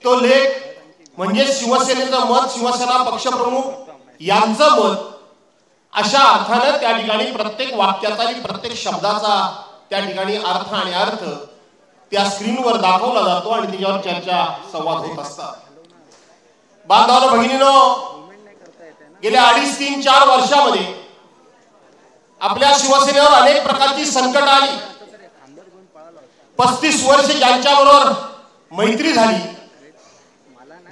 तो लेख म्हणजे शिवसेनेचं मत, शिवसेना पक्षप्रमुख यांचं मत, अशा अर्थानं त्या ठिकाणी प्रत्येक वाक्याचा आणि प्रत्येक शब्दाचा त्या ठिकाणी अर्थ आणि अर्थ त्या स्क्रीनवर दाखवला जातो आणि त्याच्यावर चर्चा संवाद होत असतात. बांधवांनो, भगिनीनो, गेल्या 2.5-3-4 वर्षामध्ये आपल्या शिवसेनेवर अनेक प्रकारची संकट आली. 35 वर्ष ज्यांच्याबरोबर मैत्री झाली,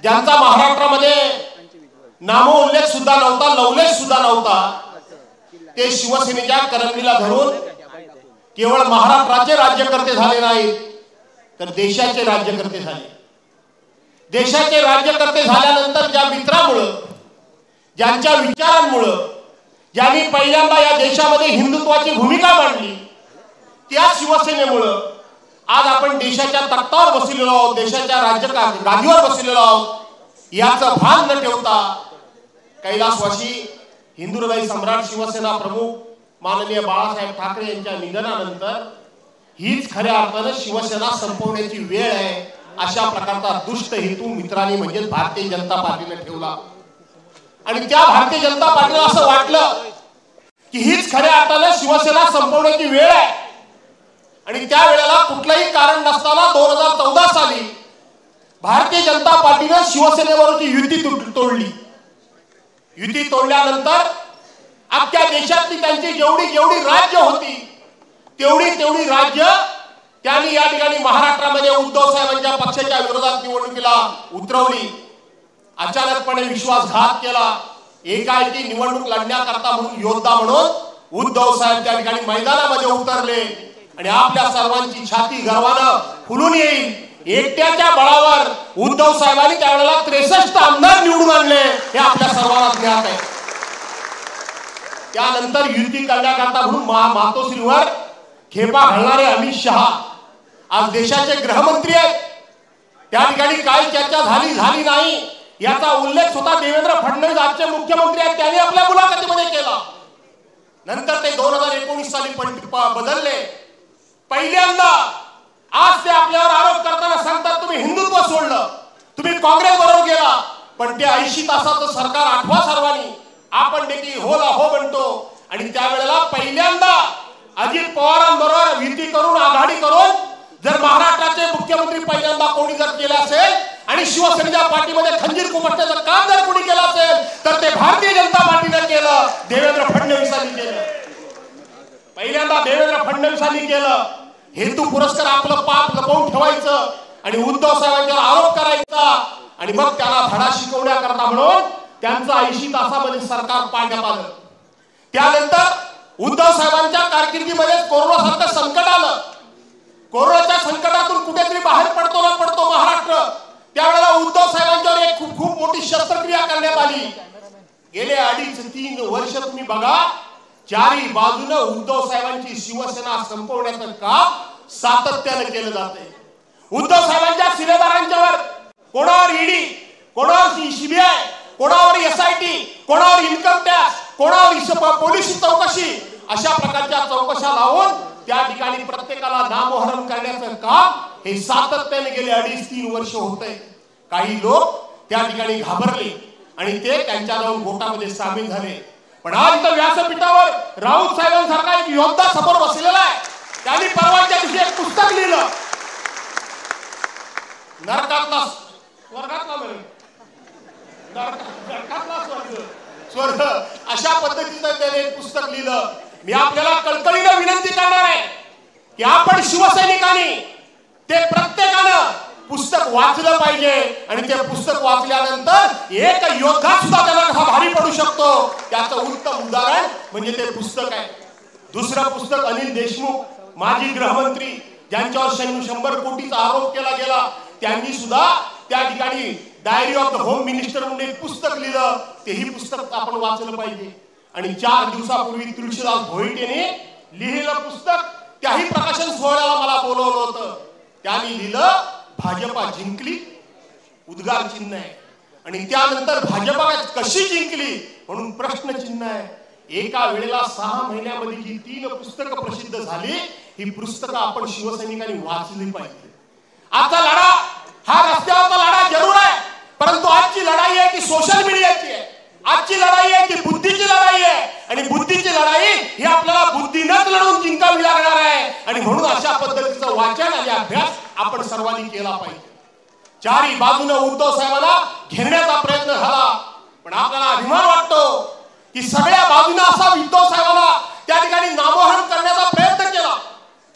ज्यांचा महाराष्ट्रामध्ये नामोल्लेख सुद्धा नव्हता, लवलेख सुद्धा नव्हता, ते शिवसेनेच्या करंगळीला धरून केवळ महाराष्ट्राचे राज्यकर्ते झाले नाहीत, तर देशाचे राज्यकर्ते झाले. देशाचे राज्यकर्ते झाल्यानंतर ज्या मित्रामुळे, ज्यांच्या विचारांमुळे, ज्यांनी पहिल्यांदा या देशामध्ये हिंदुत्वाची भूमिका मांडली, त्या शिवसेनेमुळे आज आपण देशाच्या तख्तावर बसलेलो आहोत, देशाच्या गादीवर बसलेलो आहोत. याचं भान न ठेवता कैलासवासी हिंदुहृदय सम्राट शिवसेना प्रमुख माननीय बाळासाहेब ठाकरे यांच्या निधनानंतर हीच खऱ्या अर्थानं शिवसेना संपवण्याची वेळ आहे, अशा प्रकारचा दुष्ट हेतू मित्रांनी म्हणजे भारतीय जनता पार्टीने ठेवला. आणि त्या भारतीय जनता पार्टीला असं वाटलं की हीच खऱ्या अर्थानं शिवसेना संपवण्याची वेळ आहे. आणि त्या वेळेला कुठलंही कारण नसताना 2014 साली भारतीय जनता पार्टीने शिवसेनेबरोबरची युती तोडली. युती तोडल्यानंतर अख्ख्या देशातली त्यांची जेवढी राज्य होती, तेवढी राज्य त्यांनी या ठिकाणी महाराष्ट्रामध्ये उद्धव साहेबांच्या पक्षाच्या विरोधात निवडणुकीला उतरवली. अचानकपणे विश्वासघात केला. एकाएकी निवडणूक लढण्याकरता म्हणून योद्धा म्हणून उद्धव साहेब त्या ठिकाणी मैदानामध्ये उतरले आणि आपल्या सर्वांची छाती गर्वानं फुलून येईल एकट्याच्या बळावर उद्धव साहेबांनी त्यावेळेला 63 आमदार निवडून आणले, हे आपल्या सर्वांना ज्ञात आहे. त्यानंतर युती करण्याकरता म्हणून मातोश्रीवर खेपा घालणारे अमित शहा आज देशाचे गृहमंत्री आहेत. त्या ठिकाणी काय चर्चा झाली नाही याचा उल्लेख स्वतः देवेंद्र फडणवीस आजचे मुख्यमंत्री आहेत त्यांनी आपल्या मुलाखतीमध्ये केला. नंतर ते 2019 साली बदलले. पहिल्यांदा आज ते आपल्यावर आरोप करताना सांगतात तुम्ही हिंदुत्व सोडलं, तुम्ही काँग्रेस बरोबर गेला. पण ते 80 तासाचं सरकार आठवा सर्वांनी, आपण देखील होला हो म्हणतो. आणि त्यावेळेला पहिल्यांदा अजित पवारांबरोबर युती करून, आघाडी करून जर महाराष्ट्राचे मुख्यमंत्री पहिल्यांदा कोणी जर केलं असेल आणि शिवसेनेच्या पार्टीमध्ये खंजीर खुपसण्याचं काम जर कोणी केलं असेल तर ते भारतीय जनता पार्टीने केलं, देवेंद्र फडणवीसांनी केलं. पहिल्यांदा देवेंद्र फडणवीसांनी केलं. हेतू पुरस्कार आपलं पाप लपवून ठेवायचं आणि उद्धव साहेबांच्यावर आरोप करायचा आणि मग त्याला धडा शिकवण्याकरता म्हणून त्यांचं 80 तासामध्ये सरकार पाडण्यात आलं. त्यानंतर उद्धव साहेबांच्या कारकिर्दीमध्ये कोरोनासारखं संकट आलं. कोरोनाच्या संकटातून कुठेतरी बाहेर पडतो महाराष्ट्र. त्यावेळेला उद्धव साहेबांच्यावर एक खूप मोठी शस्त्रक्रिया करण्यात आली. गेले 2.5-3 वर्ष तुम्ही बघा, चारी बाजूने उद्धव साहेबांची शिवसेना संपवण्याचं काम सातत्याने केलं जाते. उद्धव साहेबांच्या शिलेदारांच्यावर कोणावर ईडी, कोणावर सीबीआय, कोणावर SIT, कोणावर इन्कम टॅक्स, कोणावर पोलीस चौकशी, अशा प्रकारच्या चौकशा लावून त्या ठिकाणी प्रत्येकाला नामोहरम करण्याचं काम हे सातत्याने गेले 2.5-3 वर्ष होते. काही लोक त्या ठिकाणी घाबरले आणि ते त्यांच्या जाऊन गोटामध्ये सामील झाले. पण आज इथं व्यासपीठावर राऊत साहेबांसारखा एक योद्धा समोर बसलेला आहे. त्यांनी परवाच्या दिवशी एक पुस्तक लिहिलं, नरकातला स्वर्ग, अशा पद्धतीचं त्याने एक पुस्तक लिहिलं. मी आपल्याला कळकळीनं विनंती करणार आहे की आपण शिवसैनिकांनी ते प्रत्येकानं पुस्तक वाचलं पाहिजे आणि ते पुस्तक वाचल्यानंतर एक योद्धा सुद्धा त्याला कसा भारी पडू शकतो त्याचं उत्तम उदाहरण म्हणजे ते पुस्तक आहे. दुसरं पुस्तक अनिल देशमुख, माजी गृहमंत्री, ज्यांच्यावर 100 कोटीचा आरोप केला गेला, त्यांनी सुद्धा त्या ठिकाणी diary of the home minister म्हणून एक पुस्तक लिहिलं. तेही पुस्तक आपण वाचलं पाहिजे. आणि 4 दिवसापूर्वी तुळशीदास भोईटेने लिहिलेलं पुस्तक, त्याही प्रकाशन सोहळ्याला मला बोलवलं होतं. त्यांनी लिहिलं भाजपा जिंकली, उद्गार चिन्ह आहे. आणि त्यानंतर भाजपा कशी जिंकली म्हणून प्रश्न चिन्ह आहे. एका वेळेला 6 महिन्यामध्ये जी 3 पुस्तकं प्रसिद्ध झाली, ही पुस्तकं आपण शिवसैनिकांनी वाचली पाहिजे. आजचा लढा हा रस्त्यावरचा लढा जरूर आजची लढाई आहे ती बुद्धीची लढाई आहे आणि बुद्धीची लढाई ही आपल्याला बुद्धीनंच लढून जिंकावी लागणार आहे आणि म्हणून अशा पद्धतीचं वाचन आणि अभ्यास आपण सर्वांनी केला पाहिजे. चारी बाजूने उद्धव साहेबांना घेरण्याचा प्रयत्न झाला पण आपल्याला अभिमान वाटतो की सगळ्या बाजूने असा उद्धव साहेबांना त्या ठिकाणी नामोहरण करण्याचा प्रयत्न केला,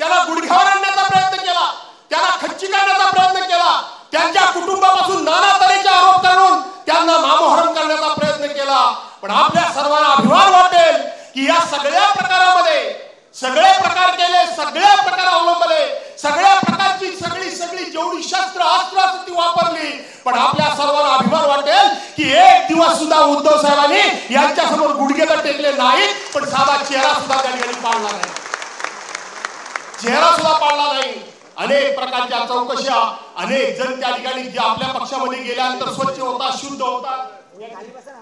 त्याला गुडघ्यावर आणण्याचा प्रयत्न केला, त्याला खच्ची करण्याचा प्रयत्न केला, त्यांच्या कुटुंबापासून नाना तऱ्हेचे आरोप करून त्यांना नामोहरण करण्याचा प्रयत्न केला. पण आपल्या सर्वांना अभिमान वाटेल की या सगळ्या प्रकारामध्ये सगळे प्रकार केले, सगळ्या प्रकार अवलंबले, सगळ्या प्रकारची सगळी जेवढी शस्त्र अस्त्र ती वापरली पण आपल्या सर्वांना अभिमान वाटेल की एक दिवस सुद्धा उद्धव साहेबांनी यांच्या समोर गुडघे तर टेकले नाहीत पण साधा चेहरा सुद्धा त्या ठिकाणी पाळला नाही, चेहरा सुद्धा पाळला नाही. अनेक प्रकारच्या चौकशा, अनेक जण त्या ठिकाणी जे आपल्या पक्षामध्ये गेल्यानंतर स्वच्छ होता, शुद्ध होता,